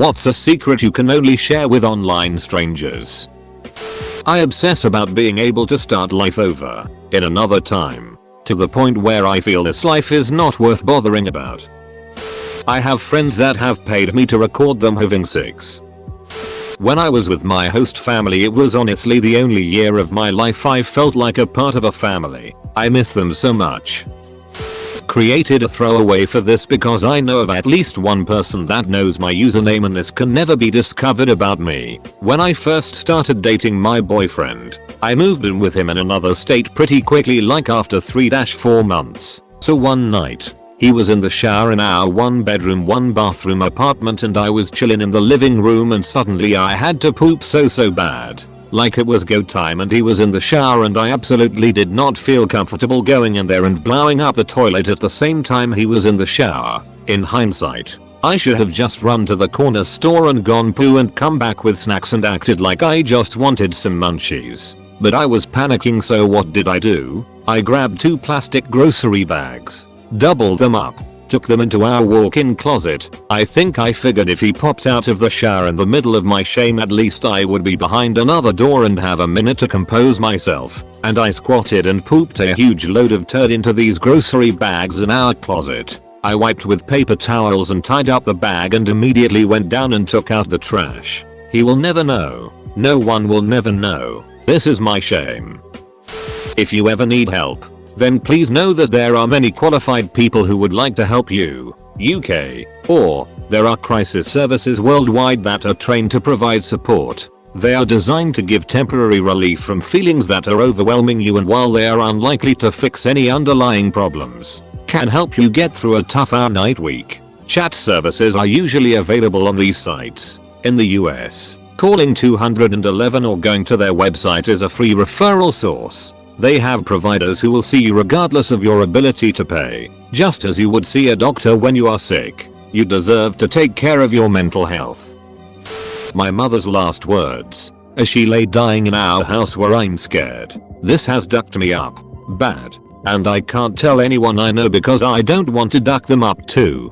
What's a secret you can only share with online strangers? I obsess about being able to start life over in another time, to the point where I feel this life is not worth bothering about. I have friends that have paid me to record them having sex. When I was with my host family, it was honestly the only year of my life I felt like a part of a family. I miss them so much. Created a throwaway for this because I know of at least one person that knows my username and this can never be discovered about me. When I first started dating my boyfriend, I moved in with him in another state pretty quickly, like after 3-4 months. So one night, he was in the shower in our 1-bedroom 1-bathroom apartment and I was chillin' in the living room and suddenly I had to poop so bad. Like it was go time and he was in the shower and I absolutely did not feel comfortable going in there and blowing up the toilet at the same time he was in the shower. In hindsight, I should have just run to the corner store and gone poo and come back with snacks and acted like I just wanted some munchies. But I was panicking, so what did I do? I grabbed 2 plastic grocery bags, doubled them up, took them into our walk-in closet. I think I figured if he popped out of the shower in the middle of my shame, at least I would be behind another door and have a minute to compose myself. And I squatted and pooped a huge load of turd into these grocery bags in our closet. I wiped with paper towels and tied up the bag and immediately went down and took out the trash. He will never know. No one will never know. This is my shame. If you ever need help, then please know that there are many qualified people who would like to help you. UK. Or, there are crisis services worldwide that are trained to provide support. They are designed to give temporary relief from feelings that are overwhelming you, and while they are unlikely to fix any underlying problems, can help you get through a tough night week. Chat services are usually available on these sites. In the US, calling 211 or going to their website is a free referral source. They have providers who will see you regardless of your ability to pay. Just as you would see a doctor when you are sick, you deserve to take care of your mental health. My mother's last words, as she lay dying in our house, were, "I'm scared. This has ducked me up bad. And I can't tell anyone I know because I don't want to duck them up too."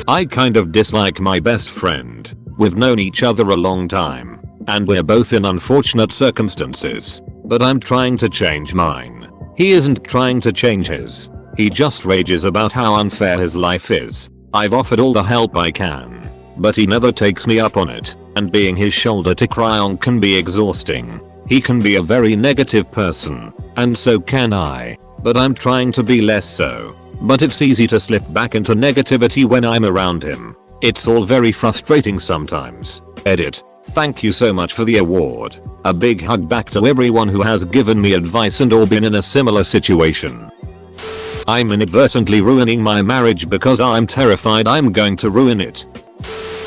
I kind of dislike my best friend. We've known each other a long time, and we're both in unfortunate circumstances. But I'm trying to change mine. He isn't trying to change his. He just rages about how unfair his life is. I've offered all the help I can, but he never takes me up on it, and being his shoulder to cry on can be exhausting. He can be a very negative person, and so can I, but I'm trying to be less so. But it's easy to slip back into negativity when I'm around him. It's all very frustrating sometimes. Edit. Thank you so much for the award. A big hug back to everyone who has given me advice and all been in a similar situation. I'm inadvertently ruining my marriage because I'm terrified I'm going to ruin it.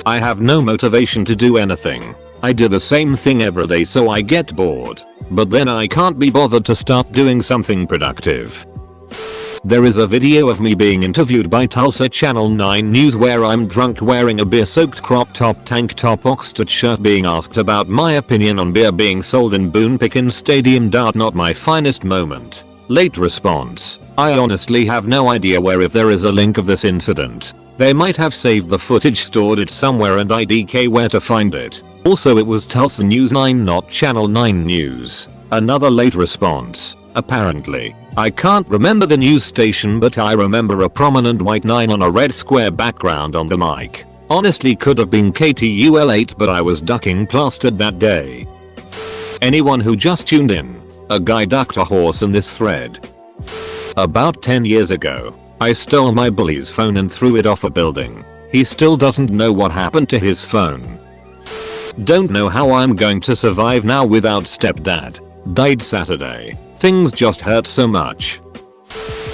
I have no motivation to do anything. I do the same thing every day, so I get bored. But then I can't be bothered to start doing something productive. There is a video of me being interviewed by Tulsa Channel 9 News where I'm drunk wearing a beer-soaked crop top tank top Oxford shirt, being asked about my opinion on beer being sold in Boone Pickens Stadium. Not my finest moment. Late response. I honestly have no idea where, if there is a link of this incident. They might have saved the footage, stored it somewhere, and IDK where to find it. Also, it was Tulsa News 9, not Channel 9 News. Another late response. Apparently. I can't remember the news station, but I remember a prominent white 9 on a red square background on the mic. Honestly could have been KTUL8, but I was ducking plastered that day. Anyone who just tuned in, a guy ducked a horse in this thread. About 10 years ago, I stole my bully's phone and threw it off a building. He still doesn't know what happened to his phone. Don't know how I'm going to survive now without stepdad. Died Saturday. Things just hurt so much.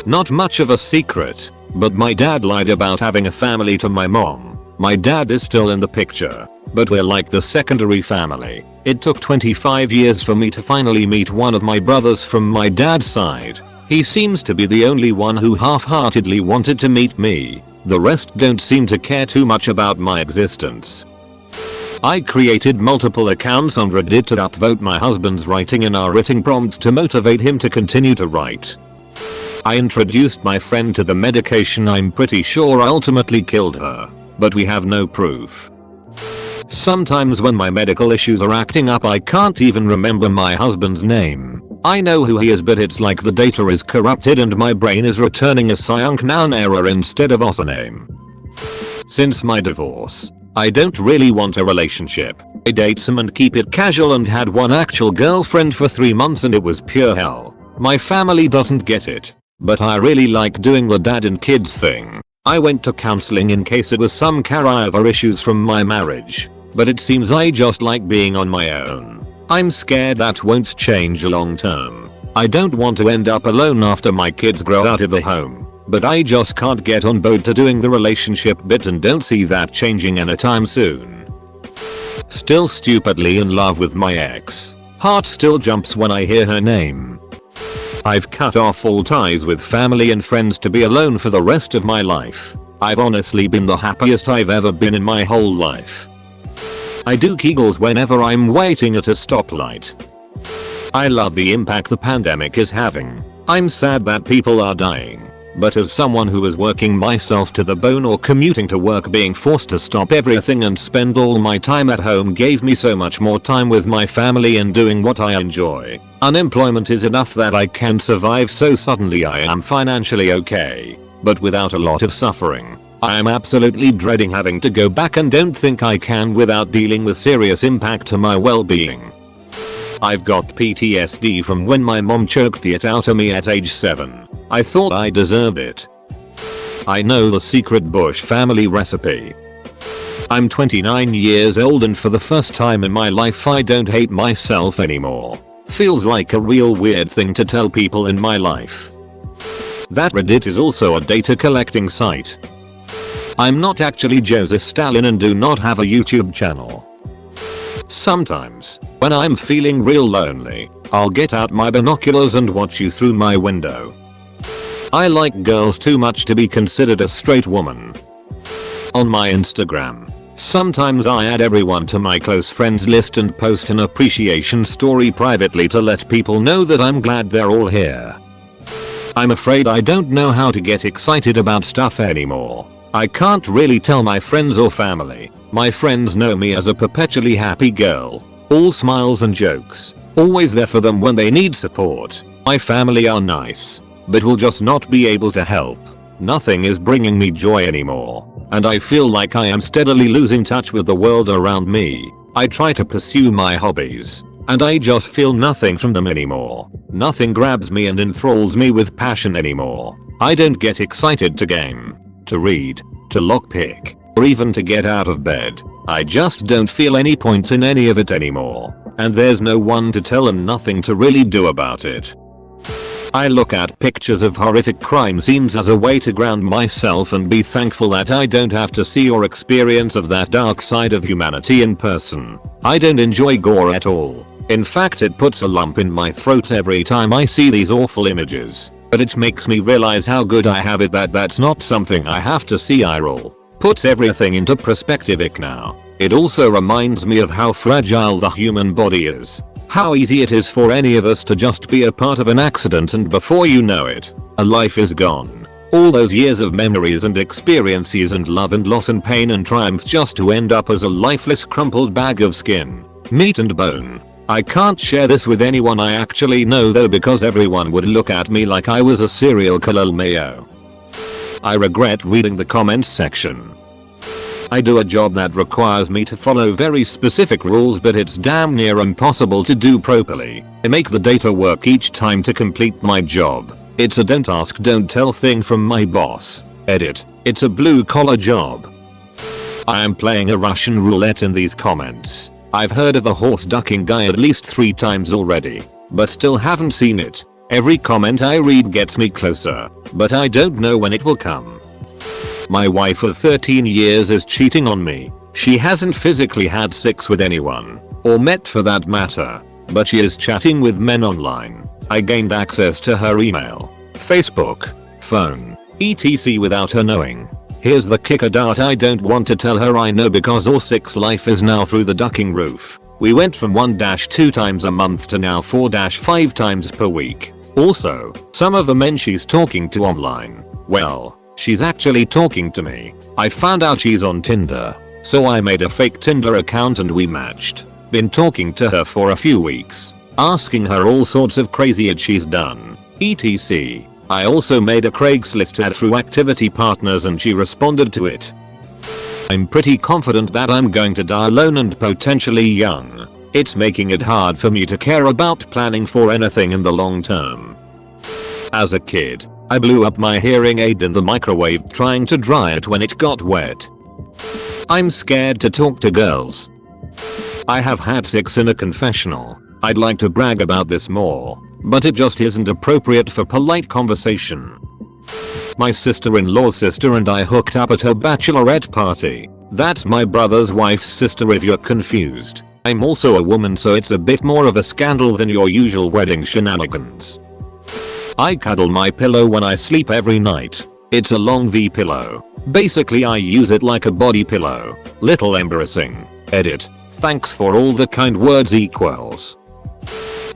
Not much of a secret, but my dad lied about having a family to my mom. My dad is still in the picture, but we're like the secondary family. It took 25 years for me to finally meet one of my brothers from my dad's side. He seems to be the only one who half-heartedly wanted to meet me. The rest don't seem to care too much about my existence. I created multiple accounts on Reddit to upvote my husband's writing in our writing prompts to motivate him to continue to write. I introduced my friend to the medication I'm pretty sure ultimately killed her, but we have no proof. Sometimes when my medical issues are acting up I can't even remember my husband's name. I know who he is but it's like the data is corrupted and my brain is returning a Sciunk noun error instead of us name. Since my divorce, I don't really want a relationship. I date some and keep it casual and had one actual girlfriend for 3 months and it was pure hell. My family doesn't get it, but I really like doing the dad and kids thing. I went to counseling in case it was some carryover issues from my marriage, but it seems I just like being on my own. I'm scared that won't change long term. I don't want to end up alone after my kids grow out of the home, but I just can't get on board to doing the relationship bit and don't see that changing anytime soon. Still stupidly in love with my ex. Heart still jumps when I hear her name. I've cut off all ties with family and friends to be alone for the rest of my life. I've honestly been the happiest I've ever been in my whole life. I do Kegels whenever I'm waiting at a stoplight. I love the impact the pandemic is having. I'm sad that people are dying. But as someone who is working myself to the bone or commuting to work, being forced to stop everything and spend all my time at home gave me so much more time with my family and doing what I enjoy. Unemployment is enough that I can survive, so suddenly I am financially okay, but without a lot of suffering. I am absolutely dreading having to go back and don't think I can without dealing with serious impact to my well-being. I've got PTSD from when my mom choked it out of me at age 7. I thought I deserved it. I know the secret Bush family recipe. I'm 29 years old and for the first time in my life I don't hate myself anymore. Feels like a real weird thing to tell people in my life. That Reddit is also a data collecting site. I'm not actually Joseph Stalin and do not have a YouTube channel. Sometimes, when I'm feeling real lonely, I'll get out my binoculars and watch you through my window. I like girls too much to be considered a straight woman. On my Instagram, sometimes I add everyone to my close friends list and post an appreciation story privately to let people know that I'm glad they're all here. I'm afraid I don't know how to get excited about stuff anymore. I can't really tell my friends or family. My friends know me as a perpetually happy girl, all smiles and jokes, always there for them when they need support. My family are nice, but will just not be able to help. Nothing is bringing me joy anymore, and I feel like I am steadily losing touch with the world around me. I try to pursue my hobbies, and I just feel nothing from them anymore. Nothing grabs me and enthralls me with passion anymore. I don't get excited to game, to read, to lockpick, or even to get out of bed. I just don't feel any point in any of it anymore, and there's no one to tell and nothing to really do about it. I look at pictures of horrific crime scenes as a way to ground myself and be thankful that I don't have to see or experience of that dark side of humanity in person. I don't enjoy gore at all. In fact, it puts a lump in my throat every time I see these awful images. But it makes me realize how good I have it that that's not something I have to see eye roll. Puts everything into perspective now. It also reminds me of how fragile the human body is. How easy it is for any of us to just be a part of an accident and before you know it, a life is gone. All those years of memories and experiences and love and loss and pain and triumph just to end up as a lifeless crumpled bag of skin, meat and bone. I can't share this with anyone I actually know though, because everyone would look at me like I was a serial killer. Mayo. I regret reading the comments section. I do a job that requires me to follow very specific rules, but it's damn near impossible to do properly. I make the data work each time to complete my job. It's a don't ask don't tell thing from my boss. Edit. It's a blue collar job. I am playing a Russian roulette in these comments. I've heard of a horse ducking guy at least 3 times already, but still haven't seen it. Every comment I read gets me closer, but I don't know when it will come. My wife of 13 years is cheating on me. She hasn't physically had sex with anyone, or met for that matter, but she is chatting with men online. I gained access to her email, Facebook, phone, etc. without her knowing. Here's the kicker. I don't want to tell her I know because our sex life is now through the ducking roof. We went from 1-2 times a month to now 4-5 times per week. Also, some of the men she's talking to online, well, she's actually talking to me. I found out she's on Tinder. So I made a fake Tinder account and we matched. Been talking to her for a few weeks, asking her all sorts of crazy shit she's done, etc. I also made a Craigslist ad through activity partners and she responded to it. I'm pretty confident that I'm going to die alone and potentially young. It's making it hard for me to care about planning for anything in the long term. As a kid, I blew up my hearing aid in the microwave trying to dry it when it got wet. I'm scared to talk to girls. I have had sex in a confessional. I'd like to brag about this more, but it just isn't appropriate for polite conversation. My sister-in-law's sister and I hooked up at her bachelorette party. That's my brother's wife's sister if you're confused. I'm also a woman, so it's a bit more of a scandal than your usual wedding shenanigans. I cuddle my pillow when I sleep every night. It's a long V pillow. Basically I use it like a body pillow. Little embarrassing. Edit. Thanks for all the kind words equals.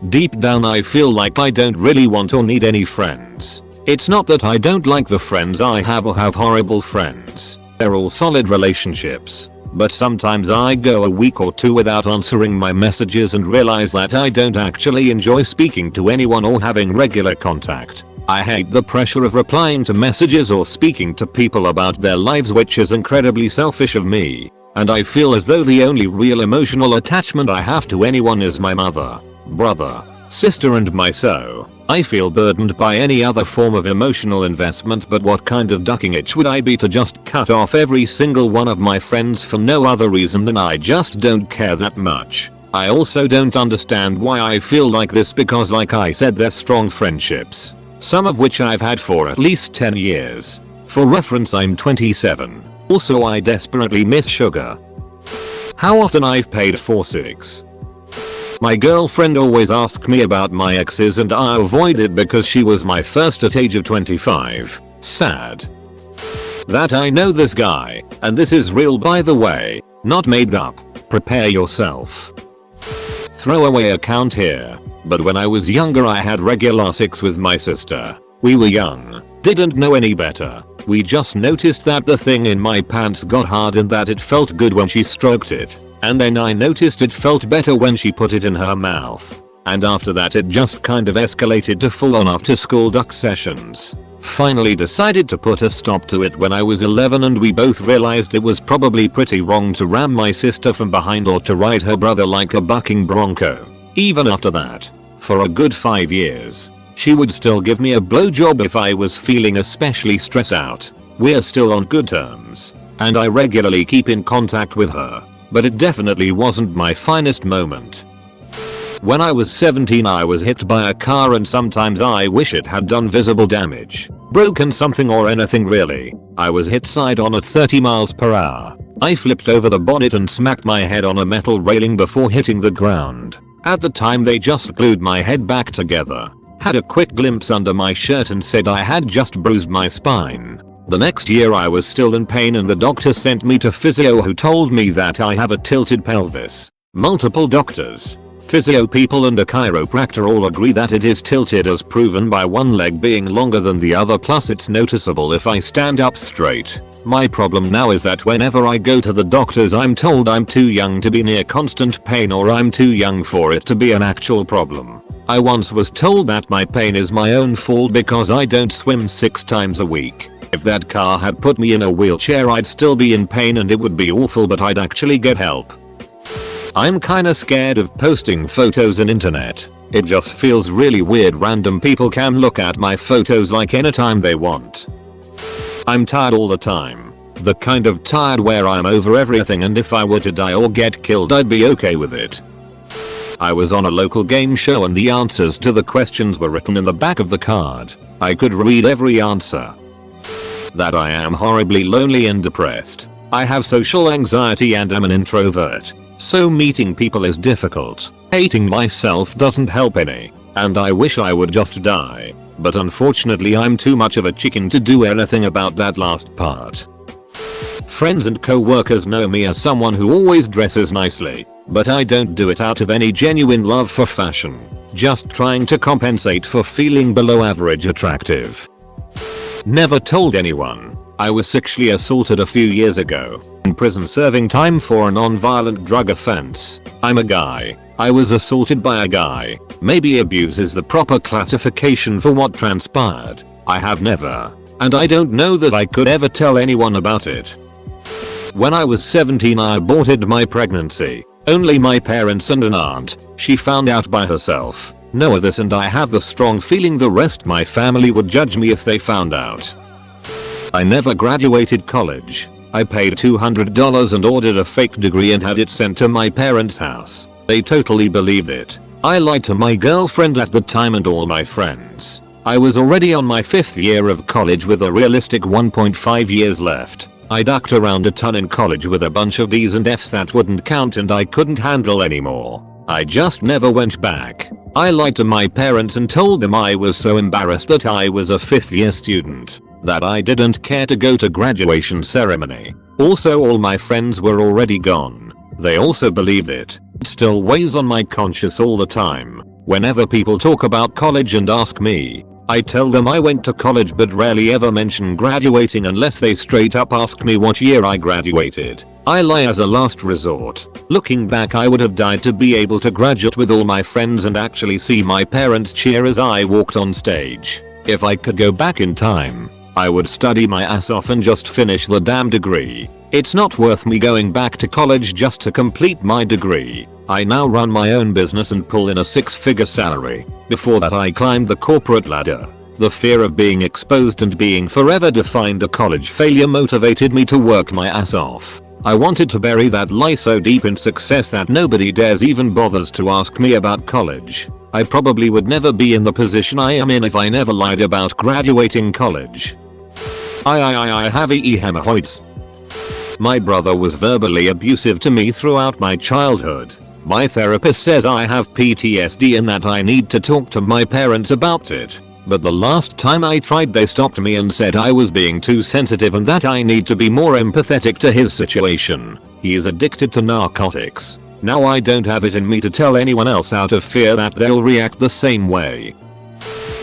Deep down I feel like I don't really want or need any friends. It's not that I don't like the friends I have or have horrible friends. They're all solid relationships. But sometimes I go a week or two without answering my messages and realize that I don't actually enjoy speaking to anyone or having regular contact. I hate the pressure of replying to messages or speaking to people about their lives, which is incredibly selfish of me. And I feel as though the only real emotional attachment I have to anyone is my mother, brother, sister and myself. I feel burdened by any other form of emotional investment, but what kind of ducking itch would I be to just cut off every single one of my friends for no other reason than I just don't care that much. I also don't understand why I feel like this because like I said, they're strong friendships, some of which I've had for at least 10 years. For reference, I'm 27. Also I desperately miss sugar. How often I've paid for sex. My girlfriend always asks me about my exes and I avoid it because she was my first at age of 25. Sad. That I know this guy, and this is real by the way, not made up. Prepare yourself. Throwaway account here, but when I was younger I had regular sex with my sister. We were young, didn't know any better. We just noticed that the thing in my pants got hard and that it felt good when she stroked it. And then I noticed it felt better when she put it in her mouth. And after that it just kind of escalated to full on after school duck sessions. Finally decided to put a stop to it when I was 11 and we both realized it was probably pretty wrong to ram my sister from behind or to ride her brother like a bucking bronco. Even after that, for a good 5 years, she would still give me a blowjob if I was feeling especially stressed out. We're still on good terms, and I regularly keep in contact with her. But it definitely wasn't my finest moment. When I was 17 I was hit by a car and sometimes I wish it had done visible damage. Broken something or anything really. I was hit side on at 30 miles per hour. I flipped over the bonnet and smacked my head on a metal railing before hitting the ground. At the time they just glued my head back together. Had a quick glimpse under my shirt and said I had just bruised my spine. The next year I was still in pain and the doctor sent me to physio who told me that I have a tilted pelvis. Multiple doctors, physio people and a chiropractor all agree that it is tilted as proven by one leg being longer than the other, plus it's noticeable if I stand up straight. My problem now is that whenever I go to the doctors I'm told I'm too young to be near constant pain or I'm too young for it to be an actual problem. I once was told that my pain is my own fault because I don't swim 6 times a week. If that car had put me in a wheelchair I'd still be in pain and it would be awful, but I'd actually get help. I'm kinda scared of posting photos on internet. It just feels really weird random people can look at my photos like anytime they want. I'm tired all the time. The kind of tired where I'm over everything and if I were to die or get killed I'd be okay with it. I was on a local game show and the answers to the questions were written in the back of the card. I could read every answer. That I am horribly lonely and depressed. I have social anxiety and am an introvert. So meeting people is difficult. Hating myself doesn't help any. And I wish I would just die. But unfortunately I'm too much of a chicken to do anything about that last part. Friends and co-workers know me as someone who always dresses nicely. But I don't do it out of any genuine love for fashion. Just trying to compensate for feeling below average attractive. Never told anyone. I was sexually assaulted a few years ago. In prison serving time for a non-violent drug offense. I'm a guy. I was assaulted by a guy. Maybe abuse is the proper classification for what transpired. I have never. And I don't know that I could ever tell anyone about it. When I was 17 I aborted my pregnancy. Only my parents and an aunt. She found out by herself. Know this, and I have the strong feeling the rest my family would judge me if they found out. I never graduated college. I paid $200 and ordered a fake degree and had it sent to my parents' house. They totally believed it. I lied to my girlfriend at the time and all my friends. I was already on my 5th year of college with a realistic 1.5 years left. I ducked around a ton in college with a bunch of D's and F's that wouldn't count and I couldn't handle anymore. I just never went back. I lied to my parents and told them I was so embarrassed that I was a 5th year student that I didn't care to go to graduation ceremony. Also, all my friends were already gone. They also believed it. It still weighs on my conscience all the time. Whenever people talk about college and ask me, I tell them I went to college but rarely ever mention graduating unless they straight up ask me what year I graduated. I lie as a last resort. Looking back, I would have died to be able to graduate with all my friends and actually see my parents cheer as I walked on stage. If I could go back in time, I would study my ass off and just finish the damn degree. It's not worth me going back to college just to complete my degree. I now run my own business and pull in a 6-figure salary. Before that I climbed the corporate ladder. The fear of being exposed and being forever defined a college failure motivated me to work my ass off. I wanted to bury that lie so deep in success that nobody dares even bothers to ask me about college. I probably would never be in the position I am in if I never lied about graduating college. I have hemorrhoids. My brother was verbally abusive to me throughout my childhood. My therapist says I have PTSD and that I need to talk to my parents about it. But the last time I tried they stopped me and said I was being too sensitive and that I need to be more empathetic to his situation. He is addicted to narcotics. Now I don't have it in me to tell anyone else out of fear that they'll react the same way.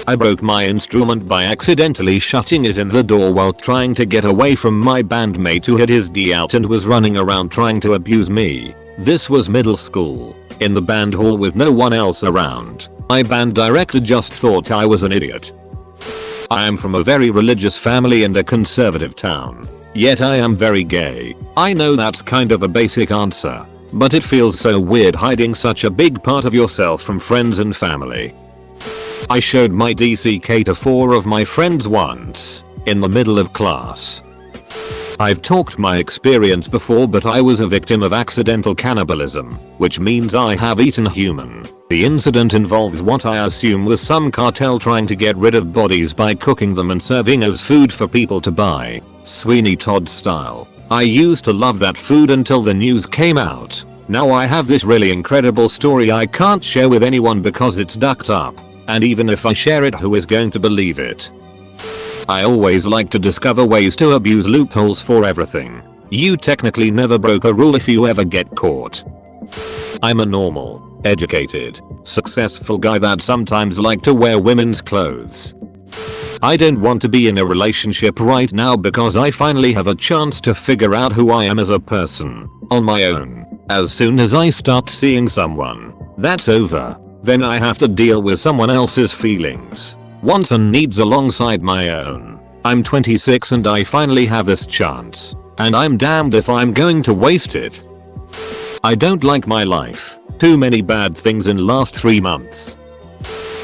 I broke my instrument by accidentally shutting it in the door while trying to get away from my bandmate who had his D out and was running around trying to abuse me. This was middle school, in the band hall with no one else around. My band director just thought I was an idiot. I am from a very religious family and a conservative town. Yet I am very gay. I know that's kind of a basic answer, but it feels so weird hiding such a big part of yourself from friends and family. I showed my DCK to 4 of my friends once, in the middle of class. I've talked my experience before, but I was a victim of accidental cannibalism, which means I have eaten human. The incident involves what I assume was some cartel trying to get rid of bodies by cooking them and serving as food for people to buy, Sweeney Todd style. I used to love that food until the news came out. Now I have this really incredible story I can't share with anyone because it's ducked up. And even if I share it, who is going to believe it? I always like to discover ways to abuse loopholes for everything. You technically never broke a rule if you ever get caught. I'm a normal, educated, successful guy that sometimes like to wear women's clothes. I don't want to be in a relationship right now because I finally have a chance to figure out who I am as a person on my own. As soon as I start seeing someone, that's over. Then I have to deal with someone else's feelings, wants and needs alongside my own. I'm 26 and I finally have this chance, and I'm damned if I'm going to waste it. I don't like my life. Too many bad things in last 3 months.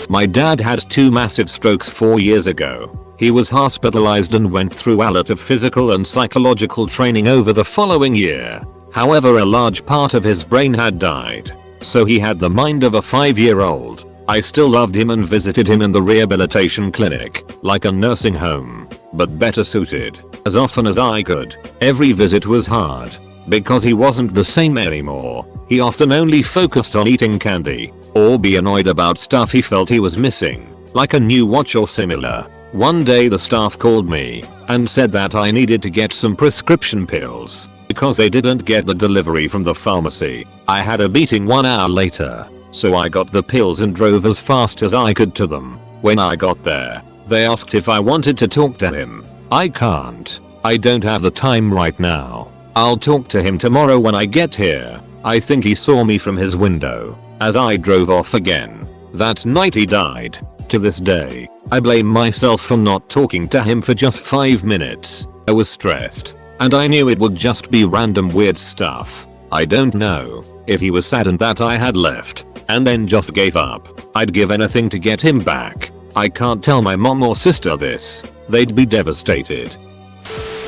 My dad had 2 massive strokes 4 years ago. He was hospitalized and went through a lot of physical and psychological training over the following year. However, a large part of his brain had died. So he had the mind of a 5-year-old. I still loved him and visited him in the rehabilitation clinic, like a nursing home, but better suited, as often as I could. Every visit was hard, because he wasn't the same anymore. He often only focused on eating candy, or be annoyed about stuff he felt he was missing, like a new watch or similar. One day the staff called me, and said that I needed to get some prescription pills. Because they didn't get the delivery from the pharmacy. I had a meeting 1 hour later, so I got the pills and drove as fast as I could to them. When I got there, they asked if I wanted to talk to him. I can't. I don't have the time right now. I'll talk to him tomorrow when I get here. I think he saw me from his window as I drove off again. That night he died. To this day, I blame myself for not talking to him for just 5 minutes. I was stressed, and I knew it would just be random weird stuff. I don't know if he was saddened that I had left and then just gave up. I'd give anything to get him back. I can't tell my mom or sister this. They'd be devastated.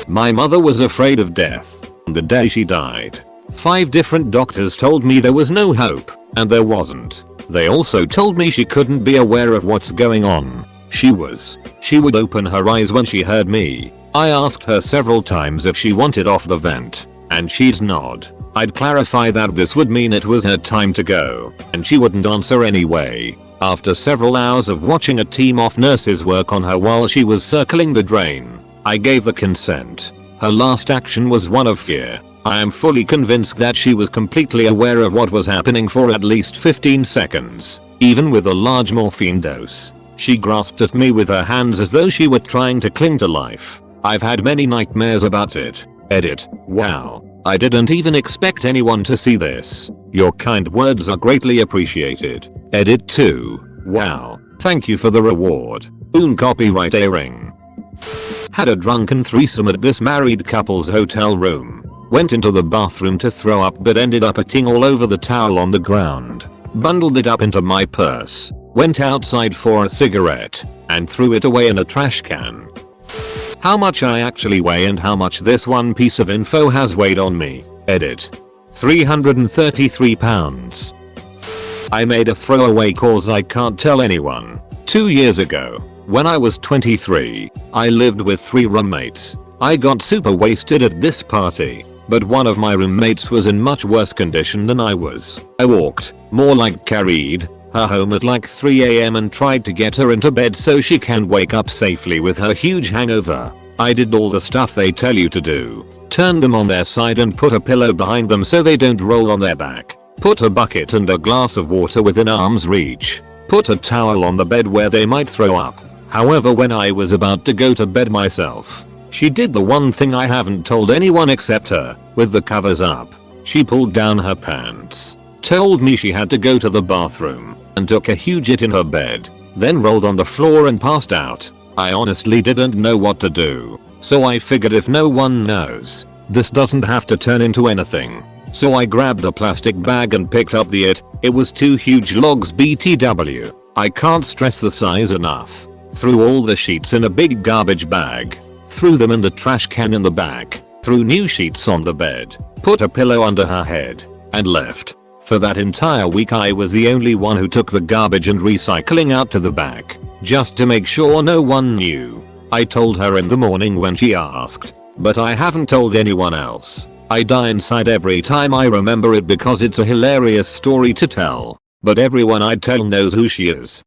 My mother was afraid of death the day she died. 5 different doctors told me there was no hope, and there wasn't. They also told me she couldn't be aware of what's going on. She would open her eyes when she heard me. I asked her several times if she wanted off the vent, and she'd nod. I'd clarify that this would mean it was her time to go, and she wouldn't answer anyway. After several hours of watching a team of nurses work on her while she was circling the drain, I gave the consent. Her last action was one of fear. I am fully convinced that she was completely aware of what was happening for at least 15 seconds, even with a large morphine dose. She grasped at me with her hands as though she were trying to cling to life. I've had many nightmares about it. Edit. Wow. I didn't even expect anyone to see this. Your kind words are greatly appreciated. Edit 2. Wow. Thank you for the reward. Un copyright airing. Had a drunken threesome at this married couple's hotel room. Went into the bathroom to throw up but ended up peeing all over the towel on the ground. Bundled it up into my purse. Went outside for a cigarette and threw it away in a trash can. How much I actually weigh and how much this one piece of info has weighed on me. Edit. 333 pounds. I made a throwaway cause I can't tell anyone. 2 years ago, when I was 23, I lived with 3 roommates. I got super wasted at this party, but one of my roommates was in much worse condition than I was. I walked, more like carried, her home at like 3 AM and tried to get her into bed so she can wake up safely with her huge hangover. I did all the stuff they tell you to do. Turn them on their side and put a pillow behind them so they don't roll on their back. Put a bucket and a glass of water within arm's reach. Put a towel on the bed where they might throw up. However, when I was about to go to bed myself, she did the one thing I haven't told anyone except her. With the covers up, she pulled down her pants, told me she had to go to the bathroom, and took a huge shit in her bed, then rolled on the floor and passed out. I honestly didn't know what to do, so I figured if no one knows, this doesn't have to turn into anything. So I grabbed a plastic bag and picked up the it. It was 2 huge logs BTW. I can't stress the size enough. Threw all the sheets in a big garbage bag. Threw them in the trash can in the back. Threw new sheets on the bed. Put a pillow under her head. And left. For that entire week I was the only one who took the garbage and recycling out to the back. Just to make sure no one knew. I told her in the morning when she asked. But I haven't told anyone else. I die inside every time I remember it because it's a hilarious story to tell. But everyone I tell knows who she is.